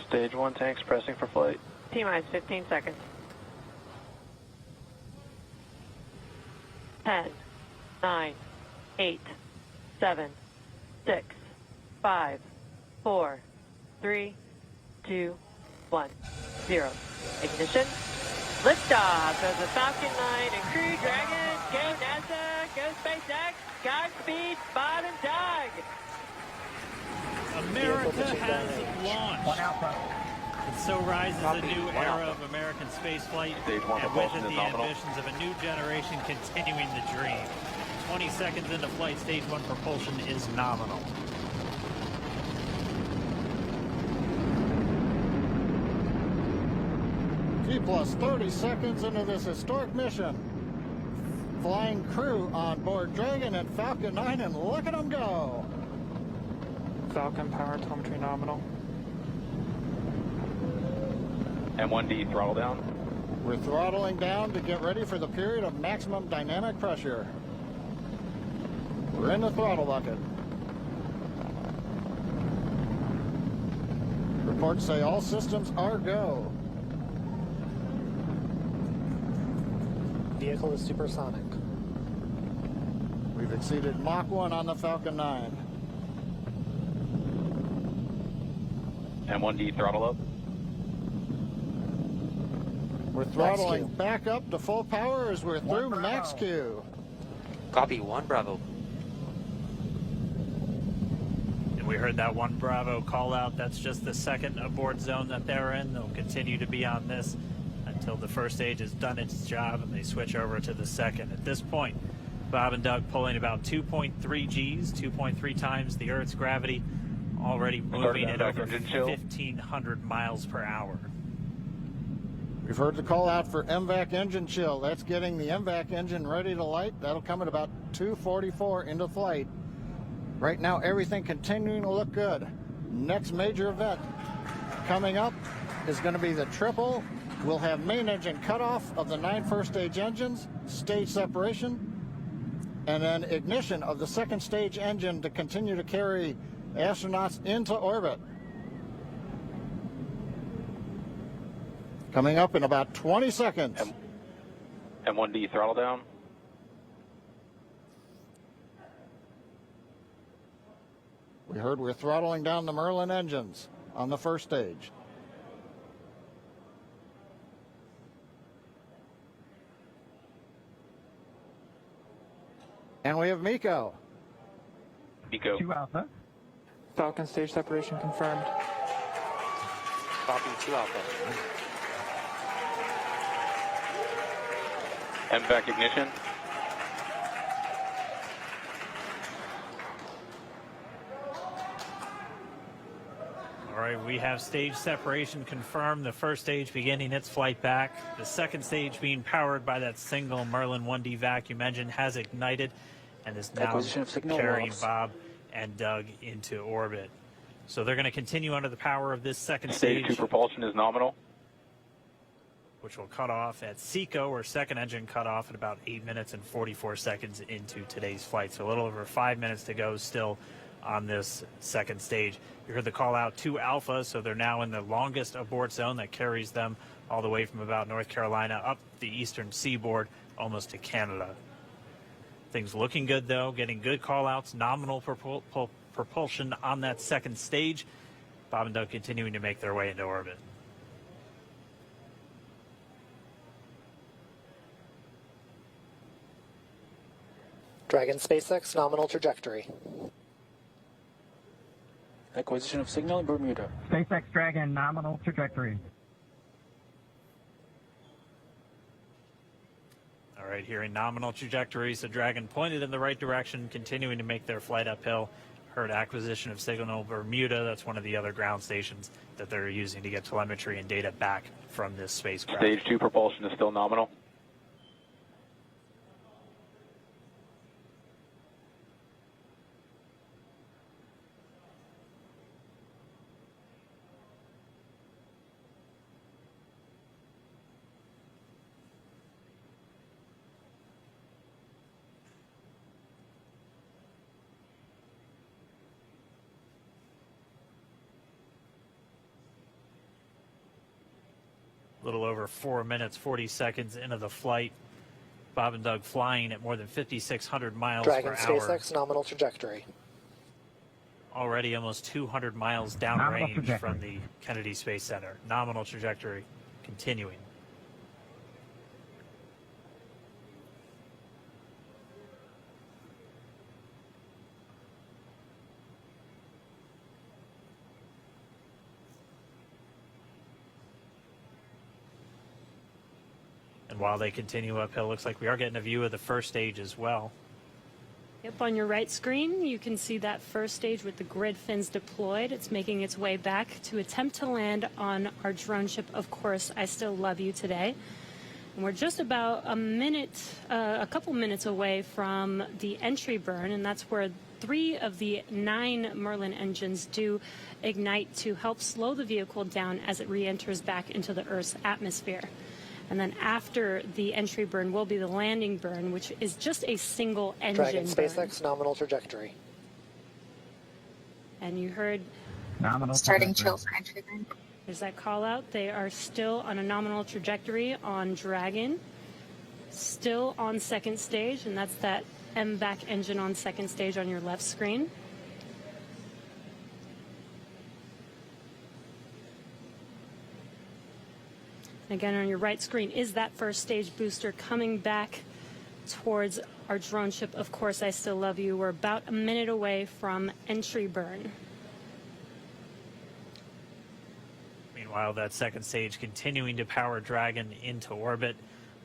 Stage 1 tanks pressing for flight. T-minus 15 seconds. 10, 9, 8, 7, 6, 5, 4, 3, 2, 1, 0. Ignition. Liftoff of the Falcon 9 and Crew Dragon. Go NASA, go SpaceX, Godspeed, Bob and Doug. America has launched. And so rises a new era of American spaceflight, and with it the ambitions of a new generation continuing the dream. 20 seconds into flight, stage 1 propulsion is nominal. T plus 30 seconds into this historic mission. Flying crew on board Dragon and Falcon 9, and look at them go. Falcon power telemetry nominal. M1D throttle down. We're throttling down to get ready for the period of maximum dynamic pressure. We're in the throttle bucket. Reports say all systems are go. Vehicle is supersonic. We've exceeded Mach 1 on the Falcon 9. M1D throttle up. We're throttling back up to full power as we're through max Q. Copy, 1 Bravo. And we heard that 1 Bravo call out. That's just the second abort zone that they're in. They'll continue to be on this until the first stage has done its job and they switch over to the second. At this point, Bob and Doug pulling about 2.3 Gs, 2.3 times the Earth's gravity, already moving at over 1,500 miles per hour. We've heard the call out for MVAC engine chill. That's getting the MVAC engine ready to light. That'll come at about 2:44 into flight. Right now, everything continuing to look good. Next major event coming up is going to be the triple. We'll have main engine cutoff of the 9 first stage engines, stage separation, and then ignition of the second stage engine to continue to carry astronauts into orbit. Coming up in about 20 seconds. M1D throttle down. We heard we're throttling down the Merlin engines on the first stage. And we have Miko. Miko. 2 Alpha. Falcon stage separation confirmed. Copy, 2 Alpha. MVAC ignition. All right, we have stage separation confirmed. The first stage beginning its flight back. The second stage being powered by that single Merlin 1D vacuum engine has ignited and is now carrying Bob and Doug into orbit. So they're going to continue under the power of this second stage. Stage 2 propulsion is nominal. Which will cut off at SECO, or second engine cut off at about 8 minutes and 44 seconds into today's flight. So a little over 5 minutes to go still on this second stage. You heard the call out 2 Alpha, so they're now in the longest abort zone that carries them all the way from about North Carolina up the eastern seaboard almost to Canada. Things looking good though, getting good call outs, nominal propulsion on that second stage. Bob and Doug continuing to make their way into orbit. Dragon SpaceX nominal trajectory. Acquisition of signal in Bermuda. SpaceX Dragon nominal trajectory. All right, hearing nominal trajectories, the Dragon pointed in the right direction, continuing to make their flight uphill. Heard acquisition of signal Bermuda. That's one of the other ground stations that they're using to get telemetry and data back from this spacecraft. Stage 2 propulsion is still nominal. little over 4 minutes, 40 seconds into the flight. Bob and Doug flying at more than 5,600 miles Dragon per hour. SpaceX nominal trajectory. Already almost 200 miles downrange from the Kennedy Space Center. Nominal trajectory continuing. And while they continue uphill, looks like we are getting a view of the first stage as well. Yep, on your right screen, you can see that first stage with the grid fins deployed. It's making its way back to attempt to land on our drone ship, Of Course, I Still Love You today. And we're just about a couple minutes away from the entry burn, and that's where 3 of the 9 Merlin engines do ignite to help slow the vehicle down as it re-enters back into the Earth's atmosphere. And then after the entry burn will be the landing burn, which is just a single engine Dragon burn. SpaceX nominal trajectory. And you heard Nominal starting trajectory. chill for entry burn. there's that call out. They are still on a nominal trajectory on Dragon, still on second stage, and that's that MVAC engine on second stage on your left screen. Again, on your right screen is that first stage booster coming back towards our drone ship, Of Course, I Still Love You. We're about a minute away from entry burn. Meanwhile, that second stage continuing to power Dragon into orbit.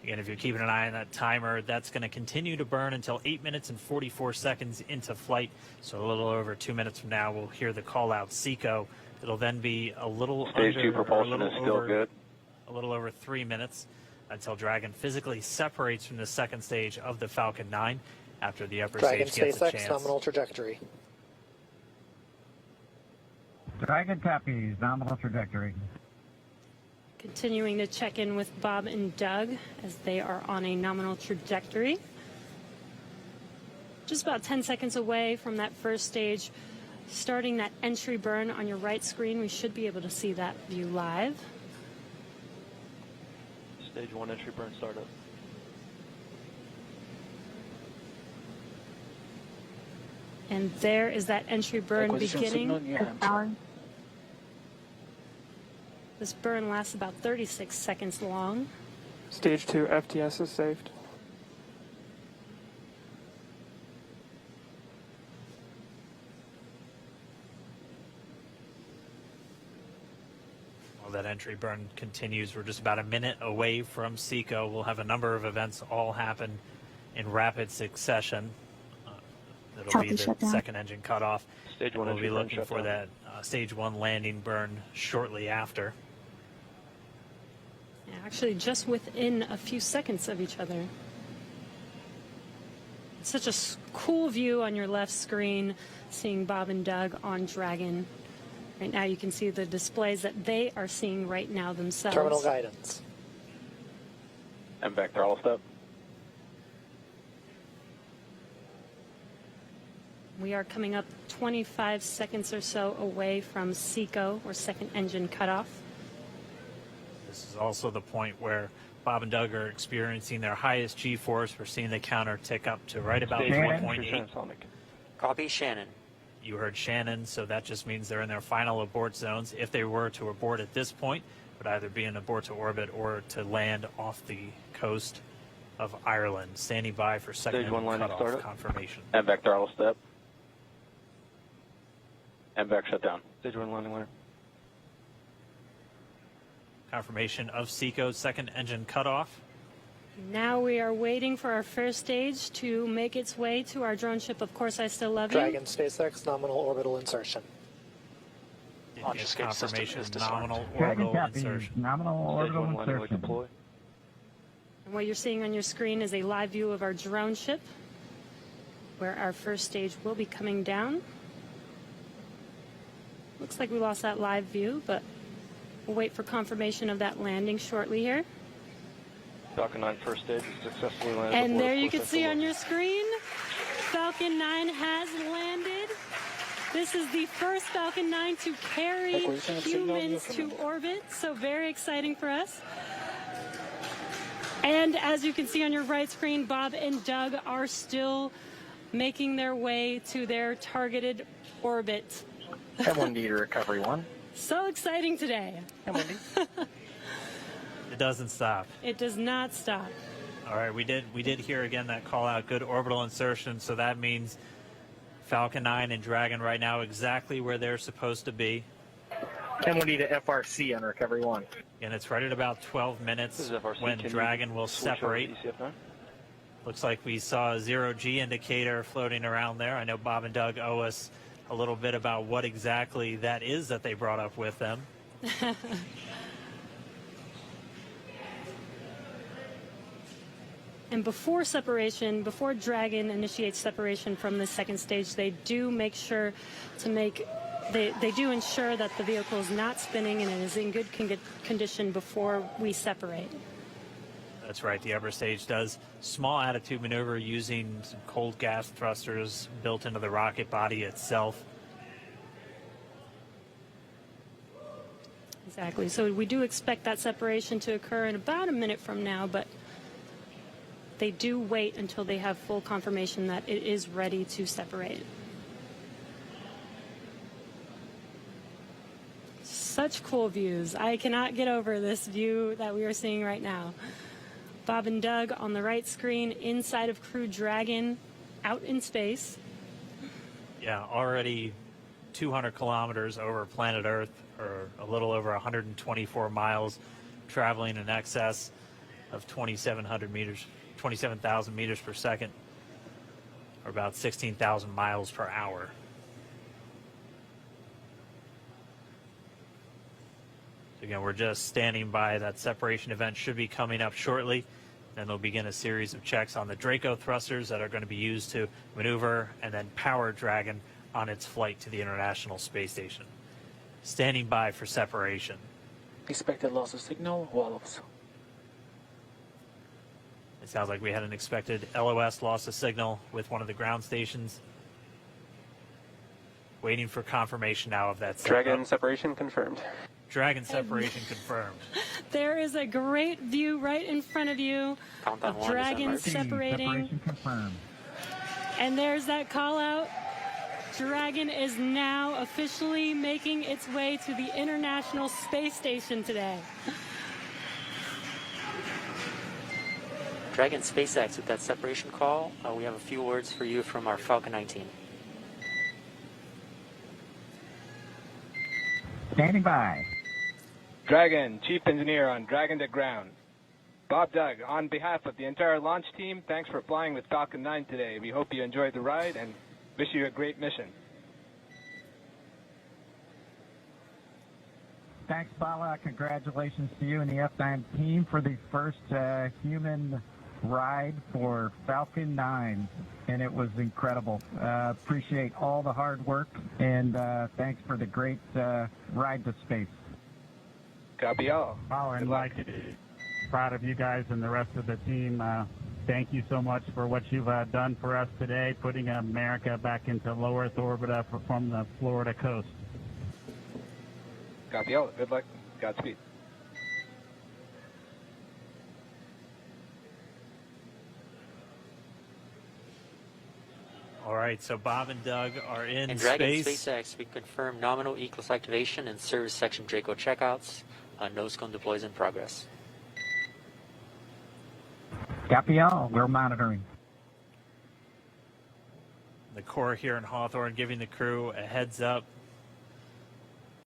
Again, if you're keeping an eye on that timer, that's going to continue to burn until 8 minutes and 44 seconds into flight. So a little over 2 minutes from now, we'll hear the call out SECO. It'll then be a little Stage 2 propulsion is still good. A little over 3 minutes until Dragon physically separates from the second stage of the Falcon 9 after the upper Dragon stage gets a SpaceX chance. nominal trajectory. Dragon copies. Nominal trajectory. Continuing to check in with Bob and Doug as they are on a nominal trajectory. Just about 10 seconds away from that first stage, starting that entry burn on your right screen. We should be able to see that view live. Stage 1 entry burn startup. And there is that entry burn Acquisition beginning. signal in your hands. Power. This burn lasts about 36 seconds long. Stage 2 FTS is saved. That entry burn continues. We're just about a minute away from SECO. We'll have a number of events all happen in rapid succession. That'll be the shutdown. second engine cutoff. Stage 1 We'll entry be burn looking for shutdown. that stage 1 landing burn shortly after. Yeah, actually, just within a few seconds of each other. It's such a cool view on your left screen, seeing Bob and Doug on Dragon. Right now you can see the displays that they are seeing right now themselves. Terminal guidance. MVAC throttle step. We are coming up 25 seconds or so away from SECO, or second engine cutoff. This is also the point where Bob and Doug are experiencing their highest G-force. We're seeing the counter tick up to right about Stage 1 3.8. entry transonic. Copy, Shannon. You heard Shannon, so that just means they're in their final abort zones. If they were to abort at this point, it would either be an abort to orbit or to land off the coast of Ireland. Standing by for second Stage 1 landing cutoff startup. confirmation. MVAC throttle step. MVAC shutdown. Stage 1 landing ladder. Confirmation of SECO's second engine cutoff. Now we are waiting for our first stage to make its way to our drone ship, Of Course, I Still Love You. Dragon SpaceX nominal orbital insertion. Launch escape system Confirmation is disarmed. nominal Dragon orbital copies. insertion. Nominal Stage orbital 1 landing leg insertion. deploy. And what you're seeing on your screen is a live view of our drone ship, where our first stage will be coming down. Looks like we lost that live view, but we'll wait for confirmation of that landing shortly here. Falcon 9 first stage is successfully landed. And aboard there Of you Course, can I Still see Love on You. your screen, Falcon 9 has landed This is the first Falcon 9 to carry humans to orbit, so very exciting for us. And as you can see on your right screen, Bob and Doug are still making their way to their targeted orbit. M1D to recovery 1. So exciting today. M1D. It doesn't stop. It does not stop. All right, we did hear again that call out, good orbital insertion, so that means Falcon 9 and Dragon right now exactly where they're supposed to be. M1D to FRC on recovery 1. And it's right at about 12 minutes when Dragon will separate. Looks like we saw a 0G indicator floating around there. I know Bob and Doug owe us a little bit about what exactly that is that they brought up with them. And before separation, before Dragon initiates separation from the second stage, they do make sure to make, they do ensure that the vehicle is not spinning and it is in good condition before we separate. That's right, the upper stage does small attitude maneuver using some cold gas thrusters built into the rocket body itself. Exactly, so we do expect that separation to occur in about a minute from now, but they do wait until they have full confirmation that it is ready to separate. Such cool views. I cannot get over this view that we are seeing right now. Bob and Doug on the right screen, inside of Crew Dragon, out in space. Yeah, already 200 kilometers over planet Earth, or a little over 124 miles, traveling in excess of 2,700 meters. 27,000 meters per second, or about 16,000 miles per hour. So again, we're just standing by. That separation event should be coming up shortly. Then they'll begin a series of checks on the Draco thrusters that are going to be used to maneuver and then power Dragon on its flight to the International Space Station. Standing by for separation. Expected loss of signal, wallows. It sounds like we had an expected LOS loss of signal with one of the ground stations. Waiting for confirmation now of that. Dragon separation confirmed. Dragon separation confirmed. There is a great view right in front of you of Dragon separating. Separation confirmed. And there's that call out. Dragon is now officially making its way to the International Space Station today. Dragon SpaceX with that separation call. We have a few words for you from our Falcon 9 team. Standing by. Dragon, Chief Engineer on Dragon to ground. Bob Doug, on behalf of the entire launch team, thanks for flying with Falcon 9 today. We hope you enjoyed the ride and wish you a great mission. Thanks, Bala. Congratulations to you and the F9 team for the first human ride for Falcon 9, and it was incredible. Appreciate all the hard work, and thanks for the great ride to space. Copy all. Oh, and like, proud of you guys and the rest of the team. Thank you so much for what you've done for us today, putting America back into low Earth orbit from the Florida coast. Copy all. Good luck. Godspeed. All right, so Bob and Doug are in And Dragon space. SpaceX, we confirm nominal ECLS activation and service section Draco checkouts. Nose cone deploys in progress. Copy all. We're monitoring. The Corps here in Hawthorne giving the crew a heads up